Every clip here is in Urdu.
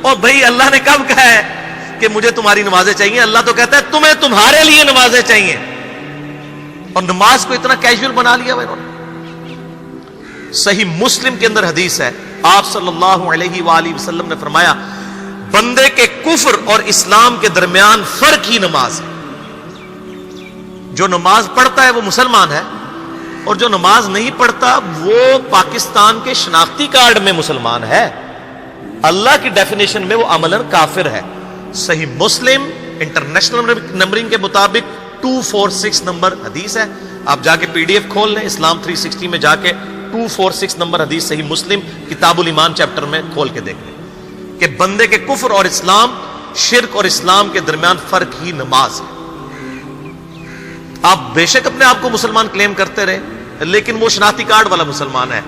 اور بھائی اللہ نے کب کہا ہے کہ مجھے تمہاری نمازیں چاہیے؟ اللہ تو کہتا ہے تمہیں تمہارے لیے نمازیں چاہیے. اور نماز کو اتنا کیجول بنا لیا انہوں نے. صحیح مسلم کے اندر حدیث ہے، آپ صلی اللہ علیہ وآلہ وسلم نے فرمایا بندے کے کفر اور اسلام کے درمیان فرق ہی نماز ہے. جو نماز پڑھتا ہے وہ مسلمان ہے، اور جو نماز نہیں پڑھتا وہ پاکستان کے شناختی کارڈ میں مسلمان ہے، اللہ کی ڈیفینیشن میں وہ عملاً کافر ہے. صحیح مسلم انٹرنیشنل نمبرنگ کے مطابق 246 نمبر حدیث ہے. آپ جا کے پی ڈی ایف کھول لیں، اسلام 360 میں جا کے 246 نمبر حدیث صحیح مسلم کتاب الایمان چیپٹر میں کھول کے دیکھ لیں کہ بندے کے کفر اور اسلام، شرک اور اسلام کے درمیان فرق ہی نماز ہے. آپ بے شک اپنے آپ کو مسلمان کلیم کرتے رہے، لیکن وہ شناختی کارڈ والا مسلمان ہے،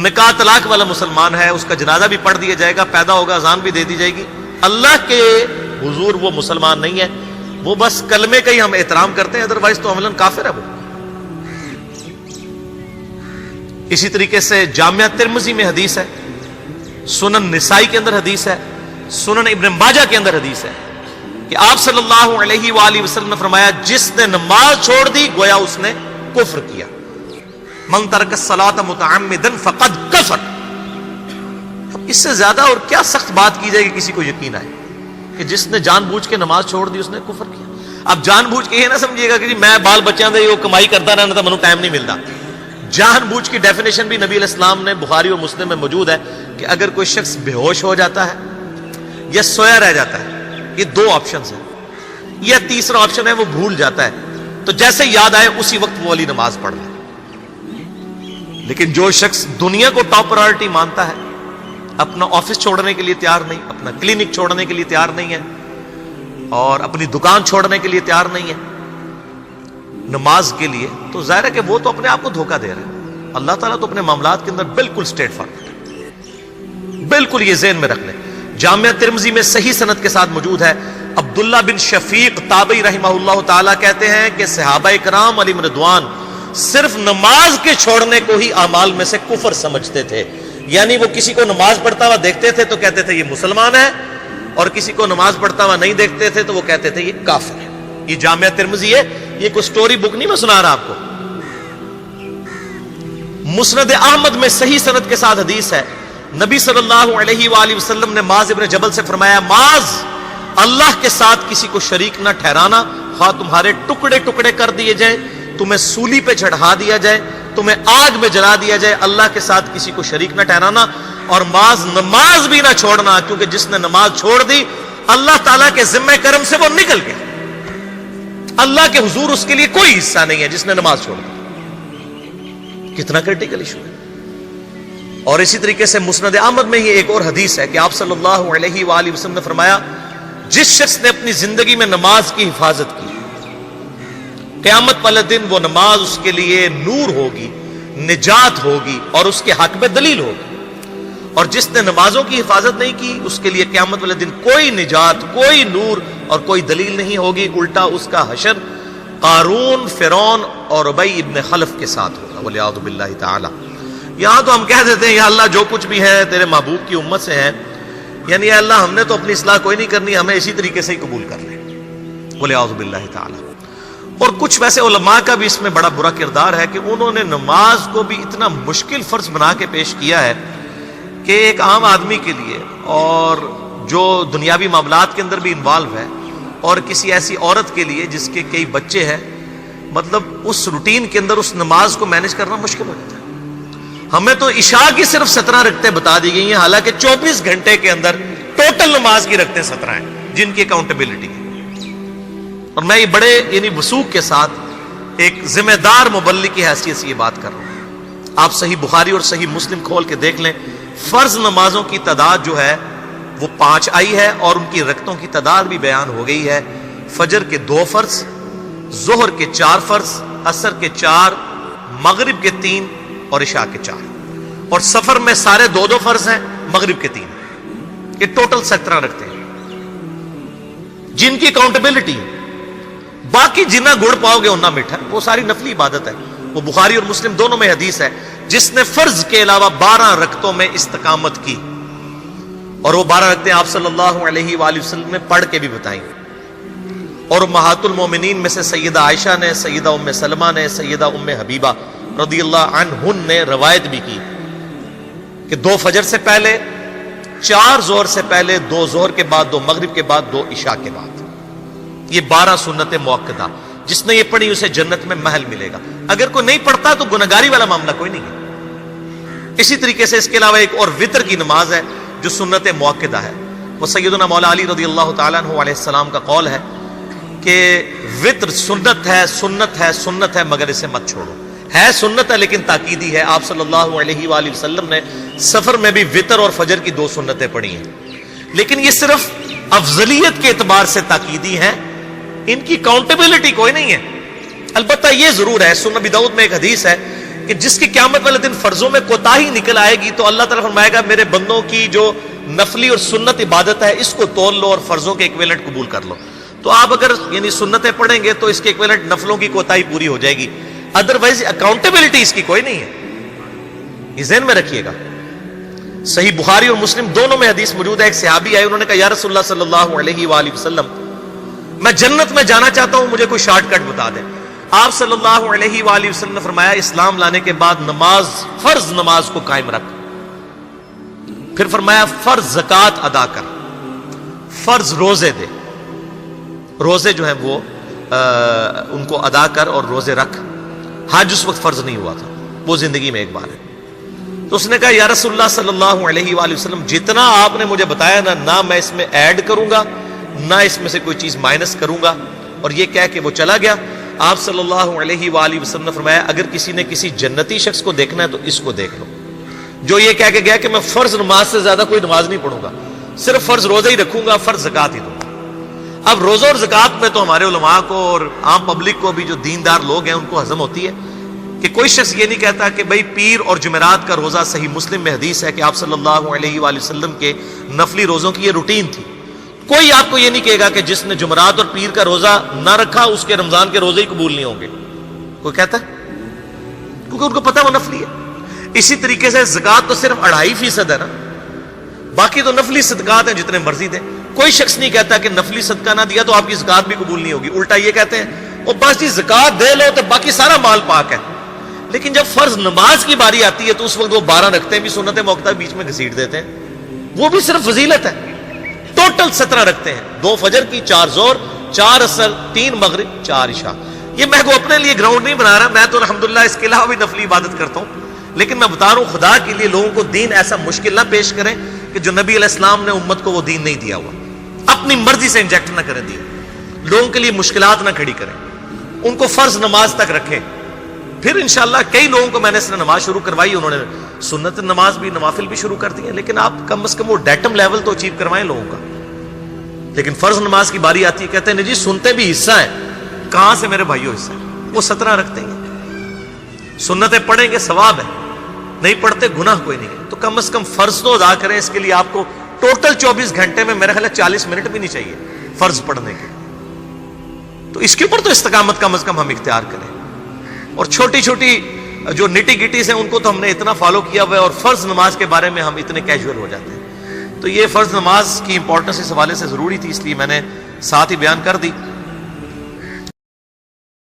نکاح طلاق والا مسلمان ہے، اس کا جنازہ بھی پڑھ دیا جائے گا، پیدا ہوگا اذان بھی دے دی جائے گی. اللہ کے حضور وہ مسلمان نہیں ہے، وہ بس کلمے کا ہی ہم احترام کرتے ہیں، ادروائز تو عملاً کافر ہے وہ. اسی طریقے سے جامعہ ترمذی میں حدیث ہے، سنن نسائی کے اندر حدیث ہے، سنن ابن ماجہ کے اندر حدیث ہے کہ آپ صلی اللہ علیہ وآلہ وسلم نے فرمایا جس نے نماز چھوڑ دی گویا اس نے کفر کیا. من ترک الصلاۃ متعمدا فقد کفر. اب اس سے زیادہ اور کیا سخت بات کی جائے کہ کسی کو یقین آئے کہ جس نے جان بوجھ کے نماز چھوڑ دی اس نے کفر کیا. اب جان بوجھ کے یہ نہ سمجھیے گا کہ جی میں بال بچیاں دے وہ کمائی کرتا رہنا تھا منو ٹائم نہیں ملتا. جان بوجھ کی ڈیفینیشن بھی نبی علیہ السلام نے بخاری اور مسلم میں موجود ہے کہ اگر کوئی شخص بے ہوش ہو جاتا ہے یا سویا رہ جاتا ہے، یہ دو آپشنز ہیں، یا تیسرا آپشن ہے وہ بھول جاتا ہے، تو جیسے یاد آئے اسی وقت وہ والی نماز پڑھ لے. لیکن جو شخص دنیا کو ٹاپ پرائورٹی مانتا ہے، اپنا آفس چھوڑنے کے لیے تیار نہیں، اپنا کلینک چھوڑنے کے لیے تیار نہیں ہے، اور اپنی دکان چھوڑنے کے لیے تیار نہیں ہے نماز کے لیے، تو ظاہر ہے کہ وہ تو اپنے آپ کو دھوکہ دے رہا ہے. اللہ تعالیٰ تو اپنے معاملات کے اندر بالکل اسٹریٹ فارورڈ ہے. بالکل یہ ذہن میں رکھ لیں. جامعہ ترمذی میں صحیح سند کے ساتھ موجود ہے، عبداللہ بن شفیق تابعی رحمہ اللہ تعالیٰ کہتے ہیں کہ صحابہ کرام علیہم رضوان صرف نماز کے چھوڑنے کو ہی اعمال میں سے کفر سمجھتے تھے. یعنی وہ کسی کو نماز پڑھتا ہوا دیکھتے تھے تو کہتے تھے یہ مسلمان ہے، اور کسی کو نماز پڑھتا ہوا نہیں دیکھتے تھے تو وہ کہتے تھے یہ کافر ہے. یہ جامعہ ترمذی ہے، یہ کوئی سٹوری بک نہیں میں سنا رہا آپ کو. مسند احمد میں صحیح سند کے ساتھ حدیث ہے، نبی صلی اللہ علیہ وآلہ وسلم نے معاذ ابن جبل سے فرمایا معاذ اللہ کے ساتھ کسی کو شریک نہ ٹھہرانا، خواہ تمہارے ٹکڑے ٹکڑے کر دیے جائیں، تمہیں سولی پہ چڑھا دیا جائے، تمہیں آگ میں جلا دیا جائے، اللہ کے ساتھ کسی کو شریک نہ ٹھہرانا. اور معاذ نماز بھی نہ چھوڑنا، کیونکہ جس نے نماز چھوڑ دی اللہ تعالیٰ کے ذمہ کرم سے وہ نکل گیا، اللہ کے حضور اس کے لیے کوئی حصہ نہیں ہے جس نے نماز چھوڑ دی. کتنا کرٹیکل ایشو ہے. اور اسی طریقے سے مسند احمد میں ہی ایک اور حدیث ہے کہ آپ صلی اللہ علیہ وآلہ وسلم نے فرمایا جس شخص نے اپنی زندگی میں نماز کی حفاظت کی، قیامت والے دن وہ نماز اس کے لیے نور ہوگی، نجات ہوگی، اور اس کے حق میں دلیل ہوگی. اور جس نے نمازوں کی حفاظت نہیں کی اس کے لیے قیامت والے دن کوئی نجات، کوئی نور اور کوئی دلیل نہیں ہوگی، الٹا اس کا حشر قارون، فرعون اور ابی ابن خلف کے ساتھ ہوگا والعیاذ باللہ تعالی. یہاں تو ہم کہہ دیتے ہیں یا اللہ جو کچھ بھی ہے تیرے محبوب کی امت سے ہے، یعنی یا اللہ ہم نے تو اپنی اصلاح کوئی نہیں کرنی، ہمیں اسی طریقے سے ہی قبول کر لیں والعیاذ باللہ تعالی. اور کچھ ویسے علماء کا بھی اس میں بڑا برا کردار ہے کہ انہوں نے نماز کو بھی اتنا مشکل فرض بنا کے پیش کیا ہے کہ ایک عام آدمی کے لیے، اور جو دنیاوی معاملات کے اندر بھی انوالو ہے، اور کسی ایسی عورت کے لیے جس کے کئی بچے ہیں، مطلب اس روٹین کے اندر اس نماز کو مینج کرنا مشکل ہو جاتا ہے. ہمیں تو عشاء کی صرف 17 رکعتیں بتا دی گئی ہیں، حالانکہ 24 گھنٹے کے اندر ٹوٹل نماز کی رکعتیں 17 ہیں جن کی اکاؤنٹیبلٹی ہے. اور میں یہ بڑے یعنی وثوق کے ساتھ ایک ذمہ دار مبلغ کی حیثیت سے یہ بات کر رہا ہوں. آپ صحیح بخاری اور صحیح مسلم کھول کے دیکھ لیں، فرض نمازوں کی تعداد جو ہے وہ 5 آئی ہے، اور ان کی رکعتوں کی تعداد بھی بیان ہو گئی ہے. فجر کے 2 فرض، ظہر کے 4 فرض، عصر کے 4، مغرب کے 3 اور عشاء کے 4. اور سفر میں سارے 2 فرض ہیں، مغرب کے 3. یہ ٹوٹل 17 رکھتے ہیں جن کی اکاؤنٹیبلٹی. باقی جنہ گڑ پاؤ گے انہ میٹھا، وہ ساری نفلی عبادت ہے. وہ بخاری اور مسلم دونوں میں حدیث ہے، جس نے فرض کے علاوہ 12 رکعتوں میں استقامت کی اور وہ 12 رکعتیں آپ صلی اللہ علیہ وآلہ وسلم نے پڑھ کے بھی بتائیں. اور امہات المومنین میں سے سیدہ عائشہ نے، سیدہ ام سلمہ نے، سیدہ ام حبیبہ رضی اللہ عنہن نے روایت بھی کی کہ 2 فجر سے پہلے، 4 ظہر سے پہلے، 2 ظہر کے بعد، 2 مغرب کے بعد، 2 عشاء کے بعد. یہ 12 سنت مؤکدہ، جس نے یہ پڑھی اسے جنت میں محل ملے گا. اگر کوئی نہیں پڑھتا تو گناہگاری والا معاملہ کوئی نہیں ہے. اسی طریقے سے اس کے علاوہ ایک اور وطر کی نماز ہے جو سنت مؤکدہ ہے. وہ سیدنا مولا علی رضی اللہ تعالیٰ عنہ علیہ السلام کا قول ہے کہ وطر سنت ہے، سنت ہے، سنت ہے، مگر اسے مت چھوڑو. ہے سنت ہے لیکن تاکیدی ہے. آپ صلی اللہ علیہ وآلہ وسلم نے سفر میں بھی وطر اور فجر کی 2 سنتیں پڑھی ہیں، لیکن یہ صرف افضلیت کے اعتبار سے تاکیدی ہیں، ان کی کاؤنٹیبلٹی کوئی نہیں ہے. البتہ یہ ضرور ہے، سنن ابی داؤد میں ایک حدیث ہے کہ جس کی قیامت والے دن فرضوں میں کوتاہی نکل آئے گی تو اللہ تعالیٰ فرمائے گا میرے بندوں کی جو نفلی اور سنت عبادت ہے اس کو تول لو اور فرضوں کے ایکویلنٹ قبول کر لو. تو آپ اگر یعنی سنتیں پڑھیں گے تو اس کے ایکویلنٹ نفلوں کی کوتاہی پوری ہو جائے گی، ادروائز اکاؤنٹیبلٹی اس کی کوئی نہیں ہے. یہ ذہن میں رکھیے گا. صحیح بخاری اور مسلم دونوں میں حدیث موجود ہے. ایک صحابی آئے، انہوں نے کہا یا رسول اللہ صلی اللہ علیہ وآلہ وسلم میں جنت میں جانا چاہتا ہوں، مجھے کوئی شارٹ کٹ بتا دیں. آپ صلی اللہ علیہ وآلہ وسلم نے فرمایا اسلام لانے کے بعد نماز، فرض نماز کو قائم رکھ. پھر فرمایا فرض زکوٰۃ ادا کر، فرض روزے دے، روزے جو ہیں وہ ان کو ادا کر اور روزے رکھ. حج اس وقت فرض نہیں ہوا تھا، وہ زندگی میں ایک بار ہے. تو اس نے کہا یا رسول اللہ صلی اللہ علیہ وآلہ وسلم جتنا آپ نے مجھے بتایا نہ میں اس میں ایڈ کروں گا نہ اس میں سے کوئی چیز مائنس کروں گا. اور یہ کہہ کے وہ چلا گیا. آپ صلی اللہ علیہ وآلہ وسلم نے فرمایا اگر کسی نے کسی جنتی شخص کو دیکھنا ہے تو اس کو دیکھ لو جو یہ کہہ کے گیا کہ میں فرض نماز سے زیادہ کوئی نماز نہیں پڑھوں گا، صرف فرض روزہ ہی رکھوں گا، فرض زکوٰۃ ہی دوں گا. اب روزہ اور زکوٰۃ میں تو ہمارے علماء کو اور عام پبلک کو بھی جو دیندار لوگ ہیں ان کو ہضم ہوتی ہے کہ کوئی شخص یہ نہیں کہتا کہ بھئی پیر اور جمعرات کا روزہ. صحیح مسلم میں حدیث ہے کہ آپ صلی اللہ علیہ وآلہ وسلم کے نفلی روزوں کی یہ روٹین تھی. کوئی آپ کو یہ نہیں کہے گا کہ جس نے جمعرات اور پیر کا روزہ نہ رکھا اس کے رمضان کے روزے ہی قبول نہیں ہوں گے. کوئی کہتا ہے؟ کیونکہ ان کو پتہ وہ نفلی ہے. اسی طریقے سے زکوٰۃ تو صرف 2.5% ہے نا، باقی تو نفلی صدقات ہیں جتنے مرضی دیں. کوئی شخص نہیں کہتا کہ نفلی صدقہ نہ دیا تو آپ کی زکوٰۃ بھی قبول نہیں ہوگی. الٹا یہ کہتے ہیں وہ بس جی زکوٰۃ دے لو تو باقی سارا مال پاک ہے. لیکن جب فرض نماز کی باری آتی ہے تو اس وقت وہ 12 رکھتے ہیں بھی سنت موقع بیچ میں گھسیٹ دیتے ہیں. وہ بھی صرف فضیلت ہے. ٹوٹل 17 رکھتے ہیں، 2 فجر کی، 4 ظہر، 4 عصر، 3 مغرب، 4 عشاء. یہ میں کو اپنے لیے گراؤنڈ نہیں بنا رہا، میں تو الحمدللہ اس کے علاوہ بھی نفلی عبادت کرتا ہوں. لیکن میں بتا رہا ہوں خدا کے لیے لوگوں کو دین ایسا مشکل نہ پیش کریں کہ جو نبی علیہ السلام نے امت کو وہ دین نہیں دیا ہوا. اپنی مرضی سے انجیکٹ نہ کریں دین، لوگوں کے لیے مشکلات نہ کھڑی کریں، ان کو فرض نماز تک رکھیں. پھر انشاءاللہ کئی لوگوں کو میں نے اس نے نماز شروع کروائی، انہوں نے سنت نماز بھی، نوافل بھی شروع کر دی ہیں. لیکن آپ کم از کم وہ ڈیٹم لیول تو اچیو کروائیں لوگوں کا. لیکن فرض نماز کی باری آتی ہے کہتے ہیں جی سنتے بھی حصہ ہے. کہاں سے میرے بھائیوں حصہ ہے؟ وہ 17 رکھتے ہیں، سنتیں پڑھیں گے ثواب ہے، نہیں پڑھتے گناہ کوئی نہیں ہے. تو کم از کم فرض تو ادا کریں. اس کے لیے آپ کو ٹوٹل 24 گھنٹے میں میرا خیال ہے 40 منٹ بھی نہیں چاہیے فرض پڑھنے کے. تو اس کے اوپر تو استقامت کم از کم ہم اختیار کریں. اور چھوٹی چھوٹی جو نٹی گٹیز ہیں ان کو تو ہم نے اتنا فالو کیا ہوا ہے، اور فرض نماز کے بارے میں ہم اتنے کیجول ہو جاتے ہیں. تو یہ فرض نماز کی امپورٹنس اس حوالے سے ضروری تھی، اس لیے میں نے ساتھ ہی بیان کر دی.